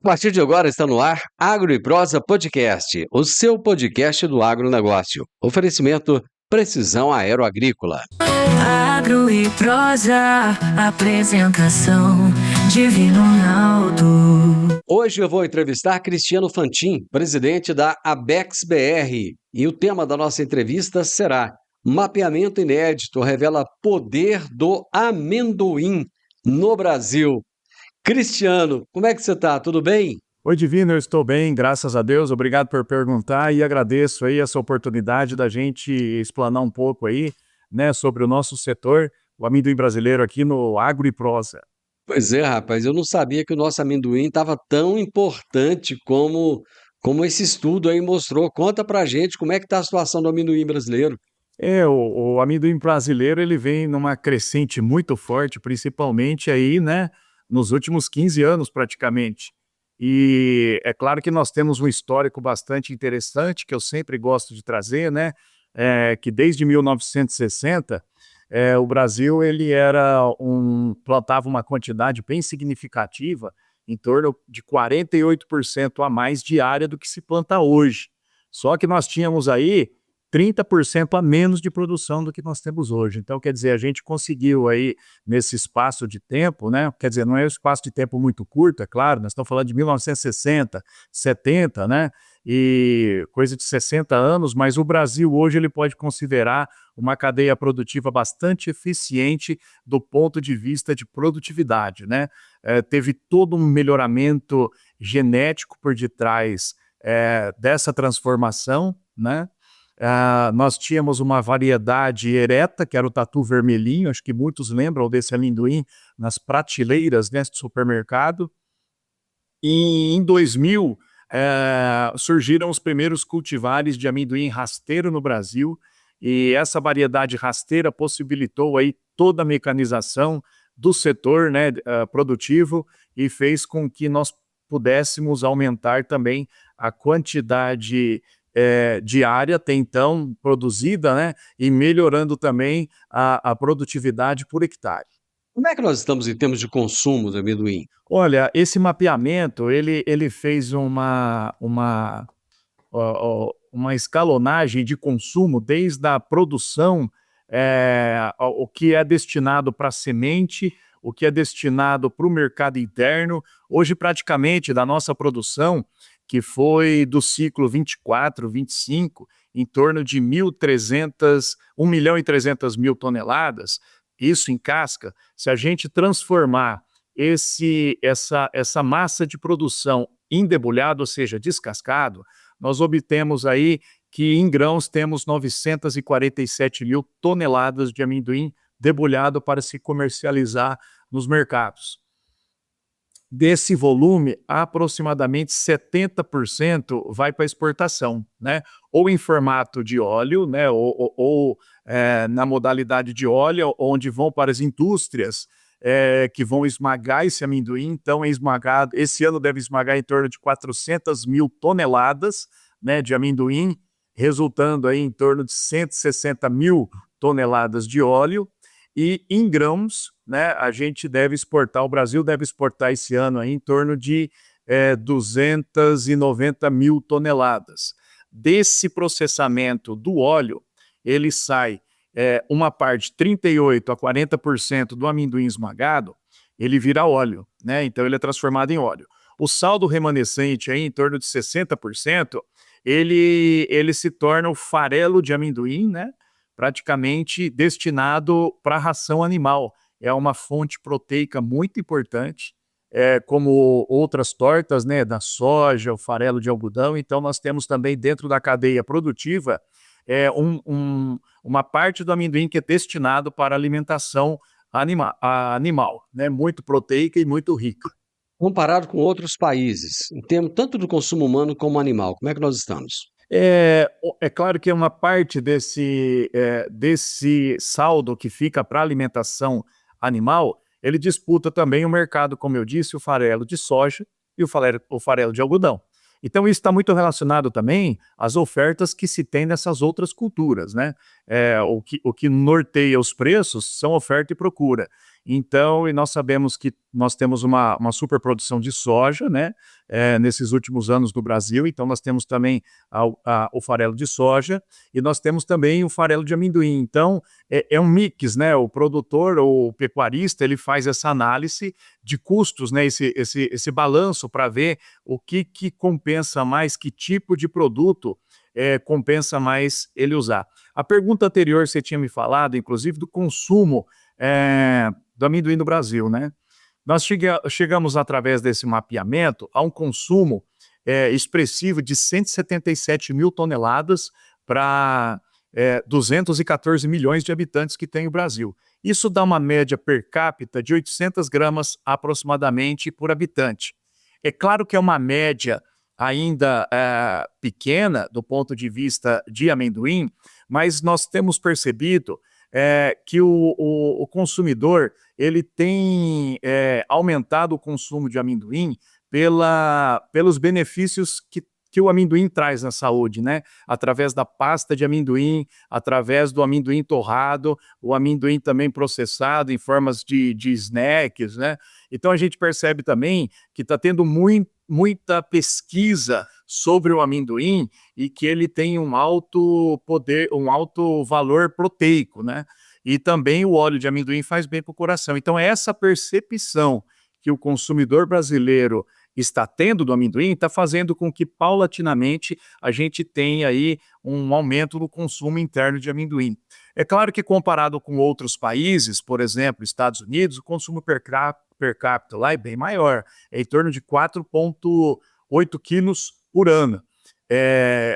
A partir de agora está no ar Agro e Prosa Podcast, o seu podcast do agronegócio. Oferecimento Precisão Aeroagrícola. Agro e Prosa, apresentação Divino Ronaldo. Hoje eu vou entrevistar Cristiano Fantin, presidente da Abex BR. E o tema da nossa entrevista será: Mapeamento inédito revela poder do amendoim no Brasil. Cristiano, como é que você está? Tudo bem? Oi, Divino, eu estou bem, graças a Deus. Obrigado por perguntar e agradeço aí essa oportunidade da gente explanar um pouco aí, né, sobre o nosso setor, o amendoim brasileiro aqui no Agro e Prosa. Pois é, rapaz, eu não sabia que o nosso amendoim estava tão importante como esse estudo aí mostrou. Conta pra gente como é que está a situação do amendoim brasileiro. O amendoim brasileiro, ele vem numa crescente muito forte, principalmente aí, né, nos últimos 15 anos praticamente. E é claro que nós temos um histórico bastante interessante, que eu sempre gosto de trazer, né, que desde 1960, o Brasil plantava uma quantidade bem significativa, em torno de 48% a mais de área do que se planta hoje. Só que nós tínhamos aí 30% a menos de produção do que nós temos hoje. Então, quer dizer, a gente conseguiu aí, nesse espaço de tempo, né? Quer dizer, não é um espaço de tempo muito curto, é claro, nós estamos falando de 1960, 70, né? E coisa de 60 anos, mas o Brasil hoje ele pode considerar uma cadeia produtiva bastante eficiente do ponto de vista de produtividade, né? Teve todo um melhoramento genético por detrás dessa transformação, né? Nós tínhamos uma variedade ereta, que era o tatu vermelhinho, acho que muitos lembram desse amendoim nas prateleiras, né, do supermercado. E em 2000, surgiram os primeiros cultivares de amendoim rasteiro no Brasil, e essa variedade rasteira possibilitou aí toda a mecanização do setor, né, produtivo, e fez com que nós pudéssemos aumentar também a quantidade de área até então produzida, né, e melhorando também a produtividade por hectare. Como é que nós estamos em termos de consumo do amendoim? Olha, esse mapeamento, ele fez uma escalonagem de consumo desde a produção, o que é destinado para semente, o que é destinado para o mercado interno. Hoje, praticamente, da nossa produção, que foi do ciclo 24, 25, em torno de 1.300.000 toneladas, isso em casca. Se a gente transformar essa massa de produção em debulhado, ou seja, descascado, nós obtemos aí que em grãos temos 947.000 toneladas de amendoim debulhado para se comercializar nos mercados. Desse volume, aproximadamente 70% vai para exportação, né? Ou em formato de óleo, né? Ou na modalidade de óleo, onde vão para as indústrias que vão esmagar esse amendoim. Então, é esmagado. Esse ano deve esmagar em torno de 400.000 toneladas, né, de amendoim, resultando aí em torno de 160.000 toneladas de óleo. E em grãos, né, o Brasil deve exportar esse ano aí em torno de 290.000 toneladas. Desse processamento do óleo, ele sai uma parte, 38% a 40% do amendoim esmagado, ele vira óleo, né? Então ele é transformado em óleo. O saldo remanescente aí, em torno de 60%, ele se torna o farelo de amendoim, né? Praticamente destinado para ração animal. É uma fonte proteica muito importante, como outras tortas, né, da soja, o farelo de algodão. Então, nós temos também dentro da cadeia produtiva uma parte do amendoim que é destinado para alimentação animal, né, muito proteica e muito rica. Comparado com outros países, em termos tanto do consumo humano como animal, como é que nós estamos? É claro que uma parte desse saldo que fica para alimentação animal, ele disputa também o mercado, como eu disse, o farelo de soja e o farelo de algodão. Então, isso está muito relacionado também às ofertas que se tem nessas outras culturas, né? O que norteia os preços são oferta e procura. Então, e nós sabemos que nós temos uma superprodução de soja, né, nesses últimos anos do Brasil, então nós temos também o farelo de soja e nós temos também o farelo de amendoim. Então, é um mix, né, o produtor ou o pecuarista, ele faz essa análise de custos, né, esse balanço para ver o que compensa mais, que tipo de produto compensa mais ele usar. A pergunta anterior você tinha me falado, inclusive, do consumo do amendoim no Brasil, né? Nós chegamos, através desse mapeamento, a um consumo expressivo de 177 mil toneladas para 214 milhões de habitantes que tem o Brasil. Isso dá uma média per capita de 800 gramas aproximadamente por habitante. É claro que é uma média ainda pequena do ponto de vista de amendoim, mas nós temos percebido que o consumidor ele tem aumentado o consumo de amendoim pelos benefícios que o amendoim traz na saúde, né? Através da pasta de amendoim, através do amendoim torrado, o amendoim também processado em formas de snacks, né? Então a gente percebe também que está tendo muita pesquisa sobre o amendoim e que ele tem um alto poder, um alto valor proteico, né? E também o óleo de amendoim faz bem para o coração. Então, essa percepção que o consumidor brasileiro está tendo do amendoim está fazendo com que, paulatinamente, a gente tenha aí um aumento no consumo interno de amendoim. É claro que, comparado com outros países, por exemplo, Estados Unidos, o consumo per capita lá é bem maior, é em torno de 4,8 quilos por ano.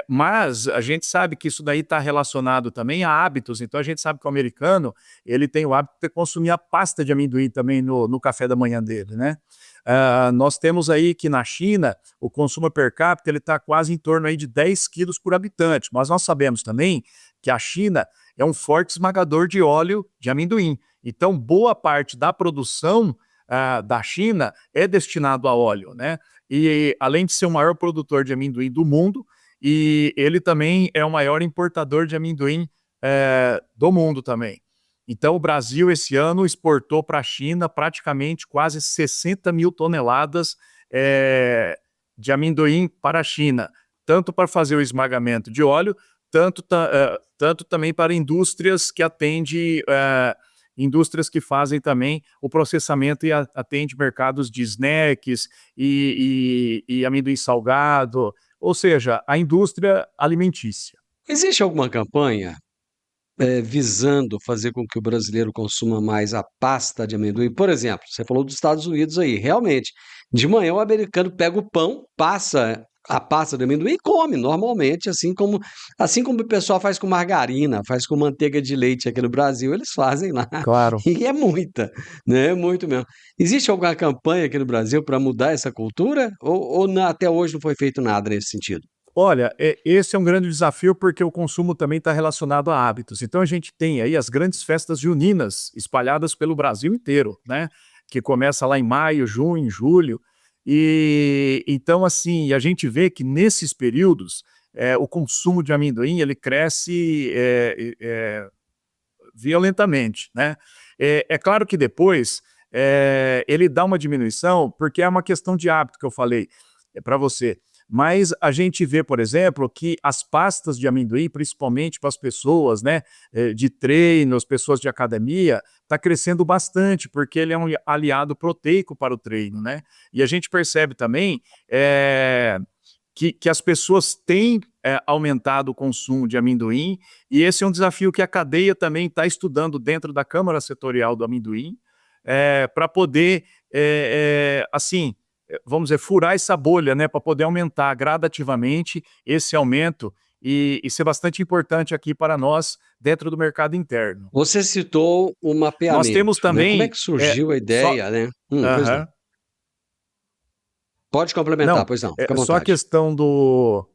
Mas a gente sabe que isso daí está relacionado também a hábitos, então a gente sabe que o americano ele tem o hábito de consumir a pasta de amendoim também no café da manhã dele, né? Nós temos aí que na China o consumo per capita ele está quase em torno aí de 10 quilos por habitante, mas nós sabemos também que a China é um forte esmagador de óleo de amendoim, então boa parte da produção da China é destinado a óleo, né? E além de ser o maior produtor de amendoim do mundo, e ele também é o maior importador de amendoim do mundo também. Então o Brasil esse ano exportou para a China praticamente quase 60 mil toneladas de amendoim para a China, tanto para fazer o esmagamento de óleo, tanto também para indústrias que atendem indústrias que fazem também o processamento e atende mercados de snacks e amendoim salgado, ou seja, a indústria alimentícia. Existe alguma campanha visando fazer com que o brasileiro consuma mais a pasta de amendoim? Por exemplo, você falou dos Estados Unidos aí, realmente, de manhã o americano pega o pão, passa a pasta de amendoim e come normalmente, assim como o pessoal faz com margarina, faz com manteiga de leite aqui no Brasil, eles fazem lá, Claro. e é muita, né? Muito mesmo. Existe alguma campanha aqui no Brasil para mudar essa cultura? Ou até hoje não foi feito nada nesse sentido? Olha, esse é um grande desafio porque o consumo também está relacionado a hábitos. Então a gente tem aí as grandes festas juninas espalhadas pelo Brasil inteiro, né? Que começa lá em maio, junho, julho. E então, assim, a gente vê que nesses períodos o consumo de amendoim ele cresce violentamente, né? É claro que depois ele dá uma diminuição porque é uma questão de hábito que eu falei para você. Mas a gente vê, por exemplo, que as pastas de amendoim, principalmente para as pessoas, né, de treino, as pessoas de academia, está crescendo bastante, porque ele é um aliado proteico para o treino, né? E a gente percebe também que as pessoas têm aumentado o consumo de amendoim, e esse é um desafio que a cadeia também está estudando dentro da Câmara Setorial do Amendoim, para poder, assim, vamos dizer, furar essa bolha, né, para poder aumentar gradativamente esse aumento e ser bastante importante aqui para nós dentro do mercado interno. Você citou o Nós mapeamento, temos né? Como é também que surgiu a só. ideia, né? Pois não. Aham. Pode complementar, Não, pois não, fica à só a vontade. questão do.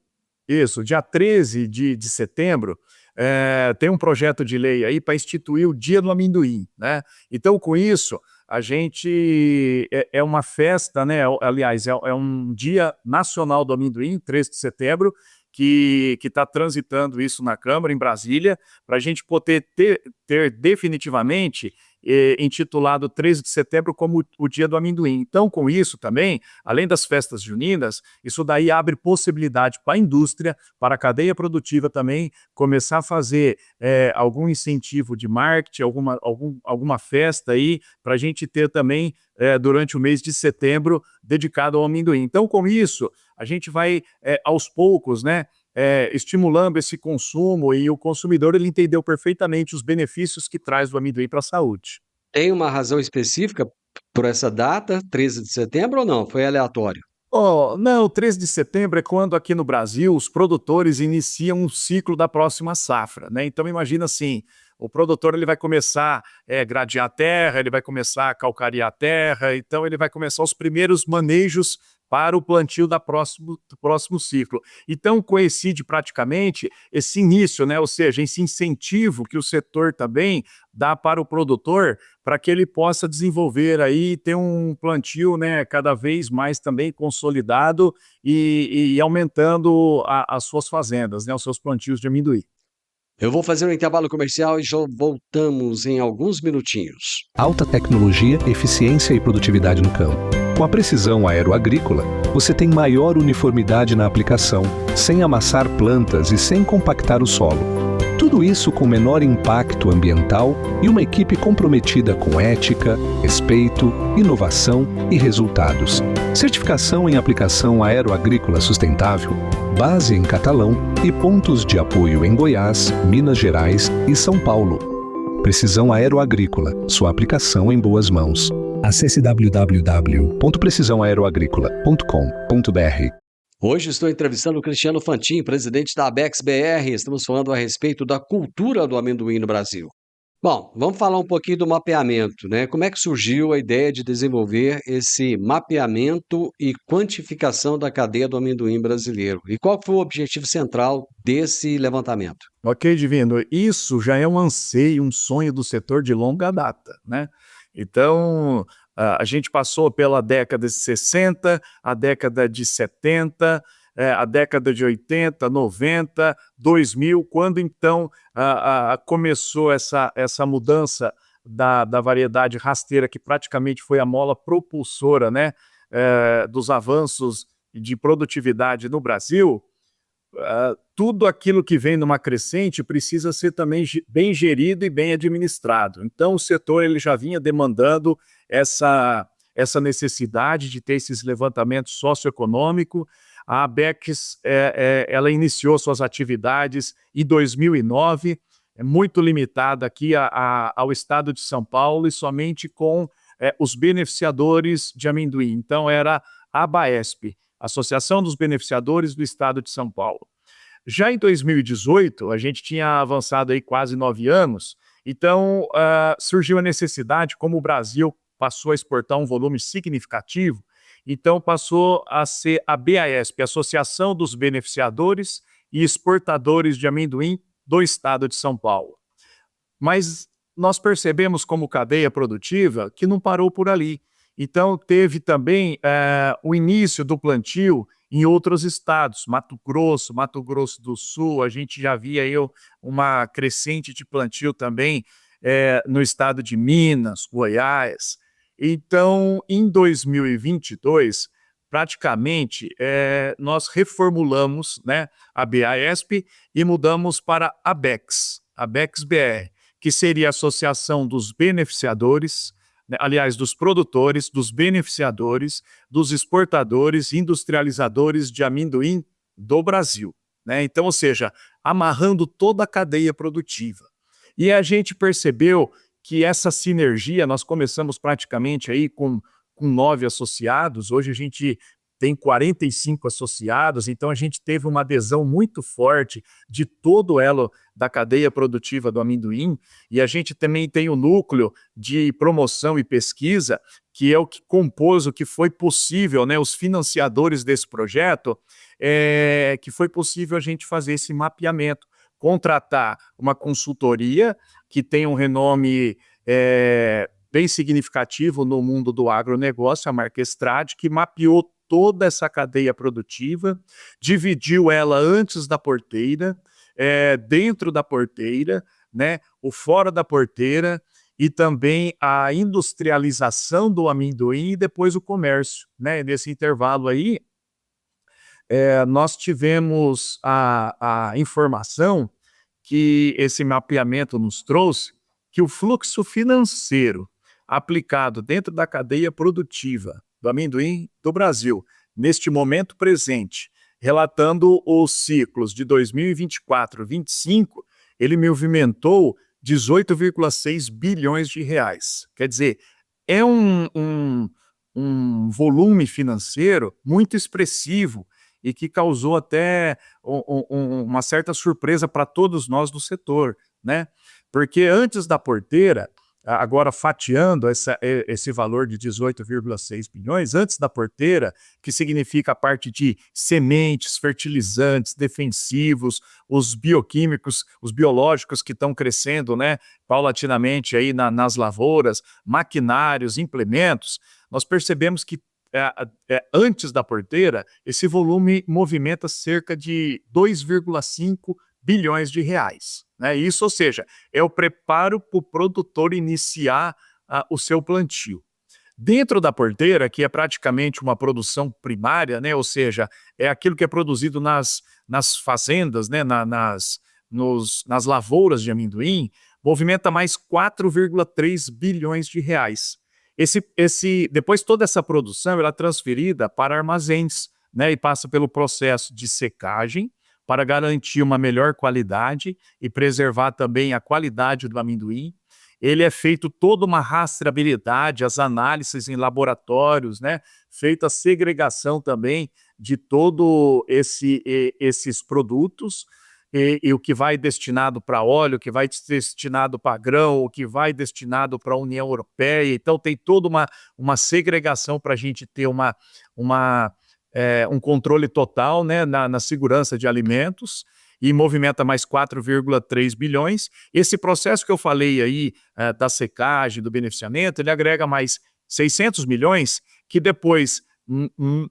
Isso, dia 13 de setembro, tem um projeto de lei aí para instituir o Dia do Amendoim, né? Então, com isso, a gente. É uma festa, né? Aliás, é um Dia Nacional do Amendoim, 13 de setembro, que está transitando isso na Câmara, em Brasília, para a gente poder ter definitivamente intitulado 13 de setembro como o Dia do Amendoim. Então, com isso também, além das festas juninas, isso daí abre possibilidade para a indústria, para a cadeia produtiva também, começar a fazer algum incentivo de marketing, alguma festa aí, para a gente ter também, durante o mês de setembro, dedicado ao amendoim. Então, com isso, a gente vai, aos poucos, né, estimulando esse consumo, e o consumidor ele entendeu perfeitamente os benefícios que traz o amendoim para a saúde. Tem uma razão específica por essa data, 13 de setembro, ou não? Foi aleatório? Oh, não, 13 de setembro é quando aqui no Brasil os produtores iniciam um ciclo da próxima safra, né? Então imagina assim, o produtor ele vai começar a gradear a terra, ele vai começar a calcariar a terra, então ele vai começar os primeiros manejos para o plantio do próximo ciclo. Então coincide praticamente esse início, né? Ou seja, esse incentivo que o setor também dá para o produtor, para que ele possa desenvolver aí, ter um plantio, né, cada vez mais também consolidado e aumentando as suas fazendas, né, os seus plantios de amendoim. Eu vou fazer um intervalo comercial e já voltamos em alguns minutinhos. Alta tecnologia, eficiência e produtividade no campo. Com a precisão aeroagrícola, você tem maior uniformidade na aplicação, sem amassar plantas e sem compactar o solo. Tudo isso com menor impacto ambiental e uma equipe comprometida com ética, respeito, inovação e resultados. Certificação em aplicação aeroagrícola sustentável, base em Catalão e pontos de apoio em Goiás, Minas Gerais e São Paulo. Precisão Aeroagrícola, sua aplicação em boas mãos. Acesse www.precisãoaeroagrícola.com.br. Hoje estou entrevistando o Cristiano Fantin, presidente da Abex BR. Estamos falando a respeito da cultura do amendoim no Brasil. Bom, vamos falar um pouquinho do mapeamento, né? Como é que surgiu a ideia de desenvolver esse mapeamento e quantificação da cadeia do amendoim brasileiro? E qual foi o objetivo central desse levantamento? Ok, Divino, isso já é um anseio, um sonho do setor de longa data, né? Então, a gente passou pela década de 60, a década de 70, a década de 80, 90, 2000, quando então começou essa mudança da variedade rasteira, que praticamente foi a mola propulsora, né, dos avanços de produtividade no Brasil. Tudo aquilo que vem numa crescente precisa ser também bem gerido e bem administrado. Então, o setor ele já vinha demandando essa necessidade de ter esses levantamentos socioeconômicos. A Abex ela iniciou suas atividades em 2009, muito limitada aqui ao estado de São Paulo e somente com os beneficiadores de amendoim. Então, era a ABAESP, Associação dos Beneficiadores do Estado de São Paulo. Já em 2018, a gente tinha avançado aí quase 9 anos, então surgiu a necessidade, como o Brasil passou a exportar um volume significativo, então passou a ser a BAESP, Associação dos Beneficiadores e Exportadores de Amendoim do Estado de São Paulo. Mas nós percebemos como cadeia produtiva que não parou por ali. Então, teve também o início do plantio em outros estados, Mato Grosso do Sul, a gente já via aí uma crescente de plantio também no estado de Minas, Goiás. Então, em 2022, praticamente, nós reformulamos, né, a BAESP e mudamos para a Abex BR, que seria a Associação dos Beneficiadores, aliás, dos produtores, dos beneficiadores, dos exportadores, industrializadores de amendoim do Brasil, né? Então, ou seja, amarrando toda a cadeia produtiva. E a gente percebeu que essa sinergia, nós começamos praticamente aí com 9 associados, hoje a gente tem 45 associados, então a gente teve uma adesão muito forte de todo o elo da cadeia produtiva do amendoim, e a gente também tem o núcleo de promoção e pesquisa, que é o que compôs, o que foi possível, né, os financiadores desse projeto, que foi possível a gente fazer esse mapeamento, contratar uma consultoria que tem um renome bem significativo no mundo do agronegócio, a Marquestrade, que mapeou toda essa cadeia produtiva, dividiu ela antes da porteira, dentro da porteira, né, o fora da porteira, e também a industrialização do amendoim e depois o comércio, né? Nesse intervalo aí, nós tivemos a informação que esse mapeamento nos trouxe, que o fluxo financeiro aplicado dentro da cadeia produtiva do amendoim do Brasil, neste momento presente, relatando os ciclos de 2024 e 2025, ele movimentou 18,6 bilhões de reais. Quer dizer, é um volume financeiro muito expressivo e que causou até uma certa surpresa para todos nós do setor, né? Porque antes da porteira, agora fatiando esse valor de 18,6 bilhões, antes da porteira, que significa a parte de sementes, fertilizantes, defensivos, os bioquímicos, os biológicos que estão crescendo, né, paulatinamente aí nas lavouras, maquinários, implementos, nós percebemos que antes da porteira, esse volume movimenta cerca de 2,5 bilhões de reais. Né? Isso, ou seja, é o preparo para o produtor iniciar o seu plantio. Dentro da porteira, que é praticamente uma produção primária, né? Ou seja, é aquilo que é produzido nas fazendas, né? nas lavouras de amendoim, movimenta mais 4,3 bilhões de reais. Depois toda essa produção ela é transferida para armazéns, né, e passa pelo processo de secagem para garantir uma melhor qualidade e preservar também a qualidade do amendoim. Ele é feito toda uma rastreabilidade, as análises em laboratórios, né, feita a segregação também de todo esses produtos, e o que vai destinado para óleo, o que vai destinado para grão, o que vai destinado para a União Europeia. Então tem toda uma segregação para a gente ter um controle total, né, na segurança de alimentos, e movimenta mais 4,3 bilhões. Esse processo que eu falei aí, da secagem, do beneficiamento, ele agrega mais 600 milhões, que depois,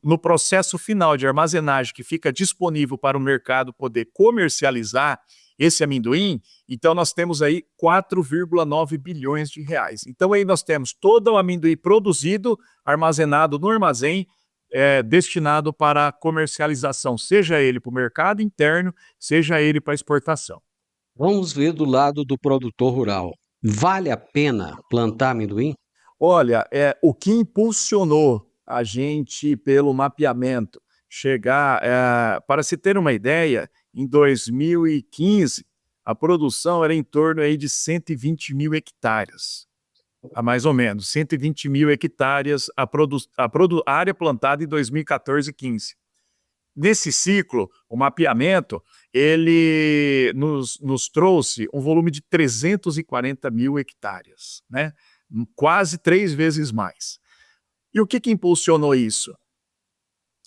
no processo final de armazenagem, que fica disponível para o mercado poder comercializar esse amendoim, então nós temos aí 4,9 bilhões de reais. Então aí nós temos todo o amendoim produzido, armazenado no armazém, destinado para comercialização, seja ele para o mercado interno, seja ele para exportação. Vamos ver do lado do produtor rural. Vale a pena plantar amendoim? Olha, o que impulsionou a gente, pelo mapeamento, chegar, para se ter uma ideia, em 2015, a produção era em torno aí de 120 mil hectares. Mais ou menos, 120 mil hectares a área plantada em 2014 e 15. Nesse ciclo, o mapeamento, ele nos trouxe um volume de 340 mil hectares, né? Quase 3 vezes mais. E o que impulsionou isso?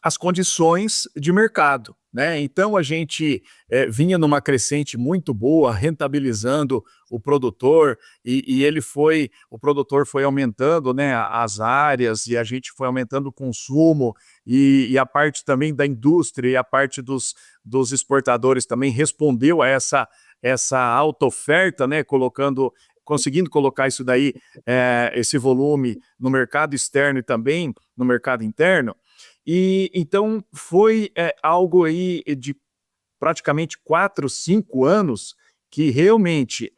As condições de mercado, né? Então a gente vinha numa crescente muito boa, rentabilizando o produtor, e o produtor foi aumentando, né, as áreas, e a gente foi aumentando o consumo, e a parte também da indústria e a parte dos exportadores também respondeu a essa alta oferta, né, conseguindo colocar isso daí, esse volume no mercado externo e também no mercado interno. E então foi algo aí de praticamente 4, 5 anos que realmente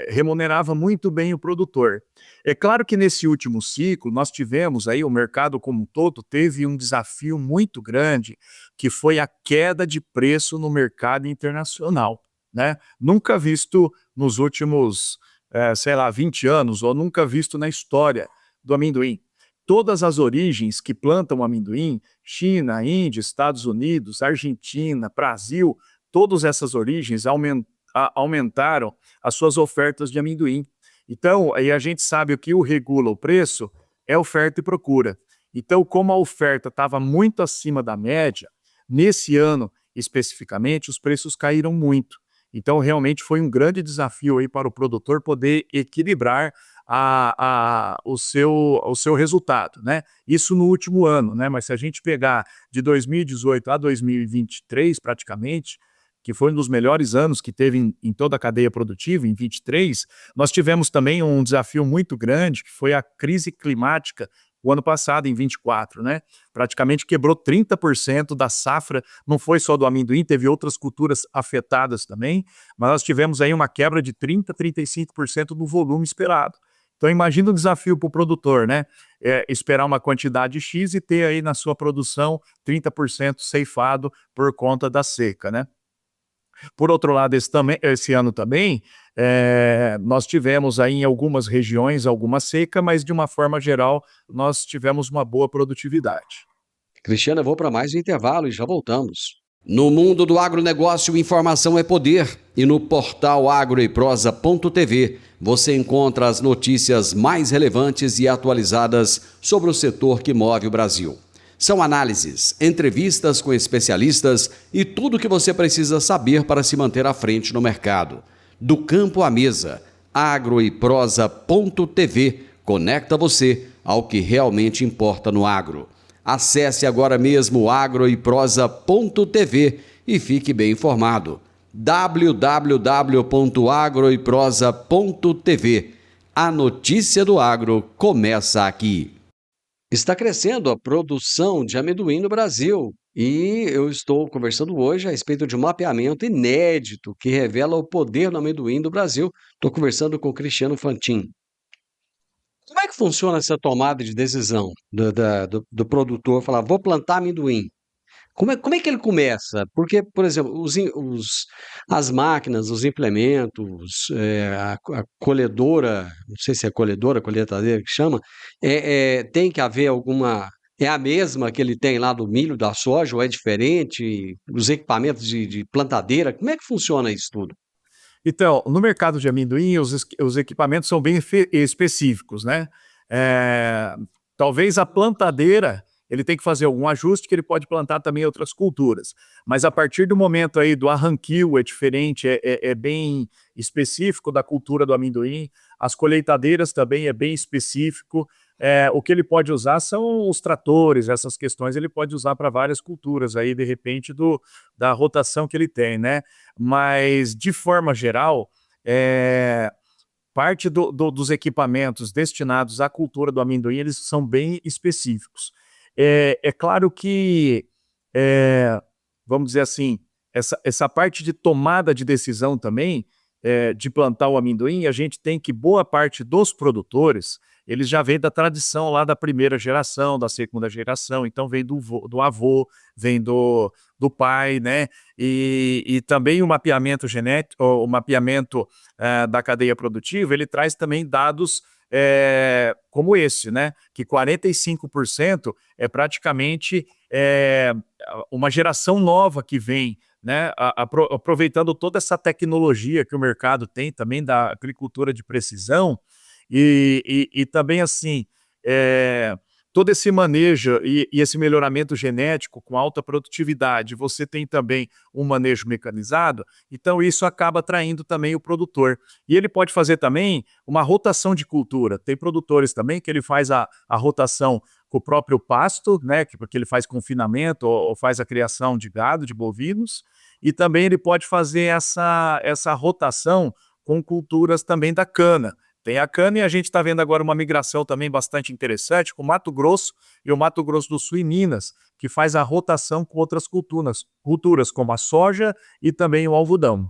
remunerava muito bem o produtor. É claro que nesse último ciclo nós tivemos aí, o mercado como um todo teve um desafio muito grande, que foi a queda de preço no mercado internacional, né? Nunca visto nos últimos 20 anos, ou nunca visto na história do amendoim. Todas as origens que plantam amendoim, China, Índia, Estados Unidos, Argentina, Brasil, todas essas origens aumentaram as suas ofertas de amendoim. Então, aí a gente sabe o que regula o preço é oferta e procura. Então, como a oferta estava muito acima da média, nesse ano especificamente, os preços caíram muito. Então, realmente foi um grande desafio aí para o produtor poder equilibrar o seu resultado, né? Isso no último ano, né? Mas se a gente pegar de 2018 a 2023, praticamente, que foi um dos melhores anos que teve em toda a cadeia produtiva, em 23, nós tivemos também um desafio muito grande, que foi a crise climática o ano passado, em 24, né? Praticamente quebrou 30% da safra, não foi só do amendoim, teve outras culturas afetadas também, mas nós tivemos aí uma quebra de 35% do volume esperado. Então imagina o desafio para o produtor, né? Esperar uma quantidade X e ter aí na sua produção 30% ceifado por conta da seca, né? Por outro lado, esse ano também, nós tivemos aí em algumas regiões alguma seca, mas de uma forma geral nós tivemos uma boa produtividade. Cristiano, eu vou para mais um intervalo e já voltamos. No mundo do agronegócio, informação é poder. E no portal agroeprosa.tv você encontra as notícias mais relevantes e atualizadas sobre o setor que move o Brasil. São análises, entrevistas com especialistas e tudo o que você precisa saber para se manter à frente no mercado. Do campo à mesa, agroeprosa.tv conecta você ao que realmente importa no agro. Acesse agora mesmo agroeprosa.tv e fique bem informado. www.agroeprosa.tv. A notícia do agro começa aqui. Está crescendo a produção de amendoim no Brasil e eu estou conversando hoje a respeito de um mapeamento inédito que revela o poder do amendoim do Brasil. Estou conversando com o Cristiano Fantin. Como é que funciona essa tomada de decisão do produtor falar, vou plantar amendoim? Como é que ele começa? Porque, por exemplo, as máquinas, os implementos, a colhedora, não sei se é colhedora, colheitadeira que chama, tem que haver alguma... É a mesma que ele tem lá do milho, da soja, ou é diferente? Os equipamentos de plantadeira, como é que funciona isso tudo? Então, no mercado de amendoim, os equipamentos são bem específicos, né? Talvez a plantadeira, ele tem que fazer algum ajuste que ele pode plantar também outras culturas. Mas a partir do momento aí do arranquio é diferente, é bem específico da cultura do amendoim. As colheitadeiras também é bem específico. O que ele pode usar são os tratores, essas questões ele pode usar para várias culturas aí, de repente, da rotação que ele tem, né? Mas, de forma geral, parte dos equipamentos destinados à cultura do amendoim, eles são bem específicos. É claro que, vamos dizer assim, essa parte de tomada de decisão também, de plantar o amendoim, a gente tem que boa parte dos produtores, eles já vêm da tradição lá da primeira geração, da segunda geração, então vem do avô, vem do pai, né? E também o mapeamento genético, o mapeamento da cadeia produtiva, ele traz também dados como esse, né? Que 45% é praticamente uma geração nova que vem, né? Aproveitando toda essa tecnologia que o mercado tem também da agricultura de precisão e também assim todo esse manejo e esse melhoramento genético com alta produtividade, você tem também um manejo mecanizado, então isso acaba atraindo também o produtor. E ele pode fazer também uma rotação de cultura. Tem produtores também que ele faz a rotação com o próprio pasto, né, porque ele faz confinamento ou faz a criação de gado, de bovinos, e também ele pode fazer essa rotação com culturas também da cana. Tem a cana e a gente está vendo agora uma migração também bastante interessante com o Mato Grosso e o Mato Grosso do Sul e Minas, que faz a rotação com outras culturas como a soja e também o algodão.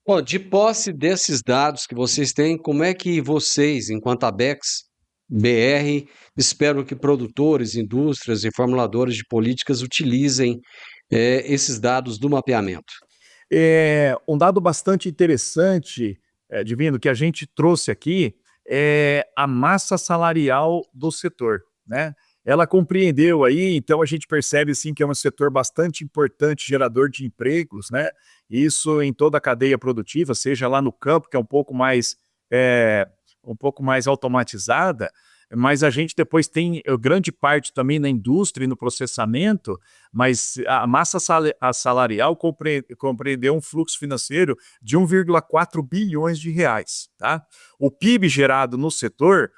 Bom, de posse desses dados que vocês têm, como é que vocês, enquanto Abex BR, esperam que produtores, indústrias e formuladores de políticas utilizem esses dados do mapeamento? Um dado bastante interessante, Divino, que a gente trouxe aqui é a massa salarial do setor, né? Ela compreendeu aí, então a gente percebe sim que é um setor bastante importante, gerador de empregos, né? Isso em toda a cadeia produtiva, seja lá no campo, que é um pouco mais automatizada, mas a gente depois tem grande parte também na indústria e no processamento, mas a massa salarial compreendeu um fluxo financeiro de 1,4 bilhões de reais. Tá? O PIB gerado no setor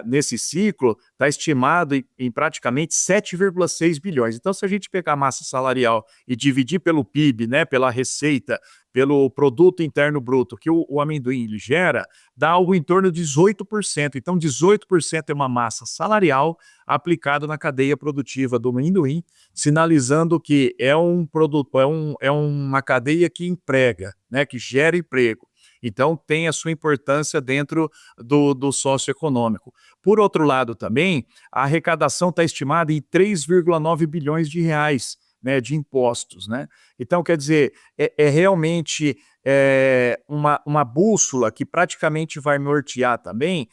nesse ciclo está estimado em praticamente 7,6 bilhões. Então, se a gente pegar a massa salarial e dividir pelo PIB, né, pela receita, pelo produto interno bruto que o amendoim gera, dá algo em torno de 18%. Então, 18% é uma massa salarial aplicada na cadeia produtiva do amendoim, sinalizando que é um produto, é uma cadeia que emprega, né, que gera emprego. Então, tem a sua importância dentro do socioeconômico. Por outro lado, também, a arrecadação está estimada em 3,9 bilhões de reais, né, de impostos, né? Então, quer dizer, é realmente uma bússola que praticamente vai nortear também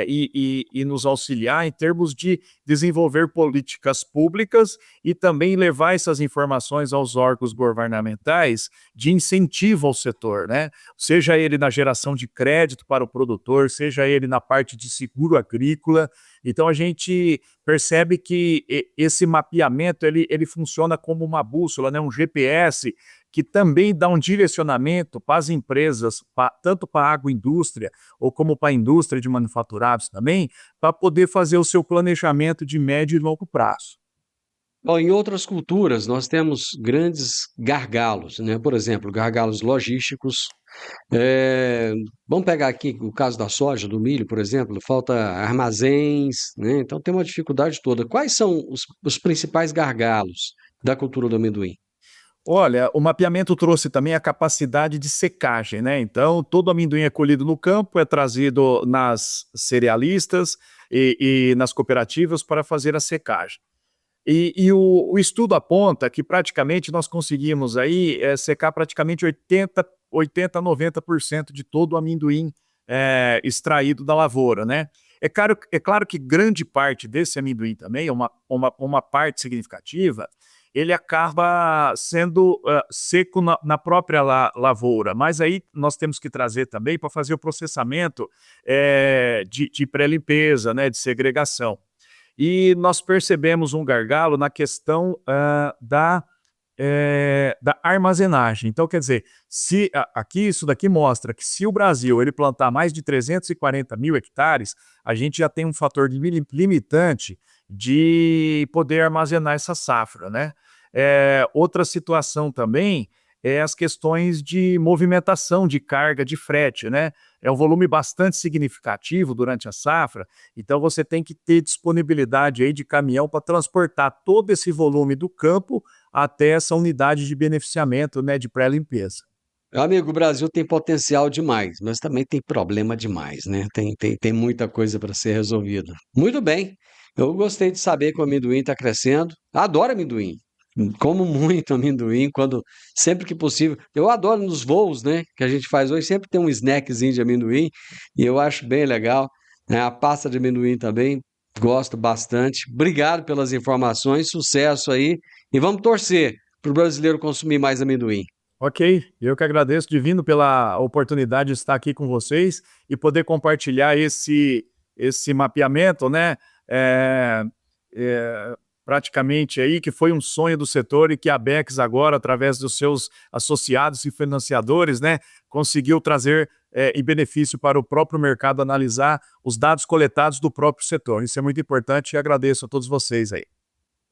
e nos auxiliar em termos de desenvolver políticas públicas e também levar essas informações aos órgãos governamentais de incentivo ao setor, né? Seja ele na geração de crédito para o produtor, seja ele na parte de seguro agrícola. Então, a gente percebe que esse mapeamento ele funciona como uma bússola, né? Um GPS que também dá um direcionamento para as empresas, tanto para a agroindústria ou como para a indústria de manufaturados também, para poder fazer o seu planejamento de médio e longo prazo. Bom, em outras culturas, nós temos grandes gargalos, né? Por exemplo, gargalos logísticos. Vamos pegar aqui o caso da soja, do milho, por exemplo, falta armazéns, né? Então tem uma dificuldade toda. Quais são os principais gargalos da cultura do amendoim? Olha, o mapeamento trouxe também a capacidade de secagem, né? Então, todo amendoim é colhido no campo, é trazido nas cerealistas e nas cooperativas para fazer a secagem. E o estudo aponta que praticamente nós conseguimos aí secar praticamente 80, 90% de todo o amendoim extraído da lavoura, né? É claro que grande parte desse amendoim também, uma parte significativa, ele acaba sendo seco na própria lavoura, mas aí nós temos que trazer também para fazer o processamento de pré-limpeza, né, de segregação. E nós percebemos um gargalo na questão da armazenagem. Então, quer dizer, isso daqui mostra que se o Brasil ele plantar mais de 340 mil hectares, a gente já tem um fator limitante de poder armazenar essa safra, né? Outra situação também é as questões de movimentação de carga de frete, né? É um volume bastante significativo durante a safra, então você tem que ter disponibilidade aí de caminhão para transportar todo esse volume do campo até essa unidade de beneficiamento, né, de pré-limpeza. Meu amigo, o Brasil tem potencial demais, mas também tem problema demais, né? Tem muita coisa para ser resolvida. Muito bem, eu gostei de saber que o amendoim está crescendo. Adoro amendoim. Como muito amendoim, sempre que possível. Eu adoro nos voos, né, que a gente faz hoje, sempre tem um snackzinho de amendoim, e eu acho bem legal, né? A pasta de amendoim também, gosto bastante. Obrigado pelas informações, sucesso aí, e vamos torcer para o brasileiro consumir mais amendoim. Ok, eu que agradeço, Divino, pela oportunidade de estar aqui com vocês e poder compartilhar esse mapeamento, né, praticamente aí, que foi um sonho do setor e que a Abecs agora, através dos seus associados e financiadores, né, conseguiu trazer em benefício para o próprio mercado analisar os dados coletados do próprio setor. Isso é muito importante e agradeço a todos vocês aí.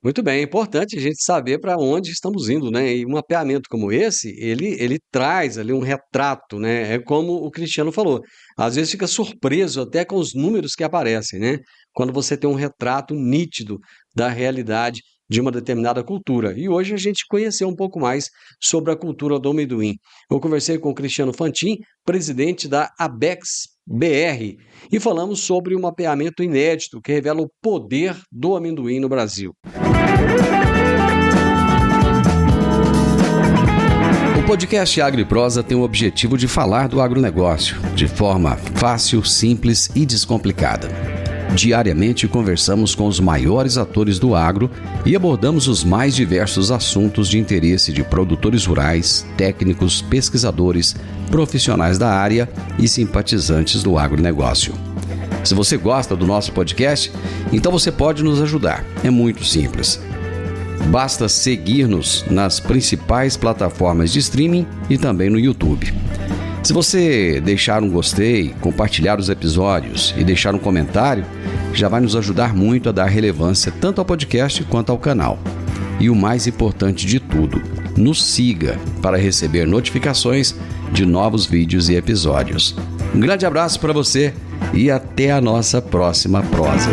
Muito bem, é importante a gente saber para onde estamos indo, né? E um mapeamento como esse, ele traz ali um retrato, né? É como o Cristiano falou, às vezes fica surpreso até com os números que aparecem, né? Quando você tem um retrato nítido da realidade de uma determinada cultura. E hoje a gente conheceu um pouco mais sobre a cultura do amendoim. Eu conversei com o Cristiano Fantin, presidente da Abecs BR, e falamos sobre o mapeamento inédito que revela o poder do amendoim no Brasil. O podcast Agro e Prosa tem o objetivo de falar do agronegócio de forma fácil, simples e descomplicada. Diariamente conversamos com os maiores atores do agro e abordamos os mais diversos assuntos de interesse de produtores rurais, técnicos, pesquisadores, profissionais da área e simpatizantes do agronegócio. Se você gosta do nosso podcast, então você pode nos ajudar. É muito simples. Basta seguir-nos nas principais plataformas de streaming e também no YouTube. Se você deixar um gostei, compartilhar os episódios e deixar um comentário, já vai nos ajudar muito a dar relevância tanto ao podcast quanto ao canal. E o mais importante de tudo, nos siga para receber notificações de novos vídeos e episódios. Um grande abraço para você e até a nossa próxima prosa.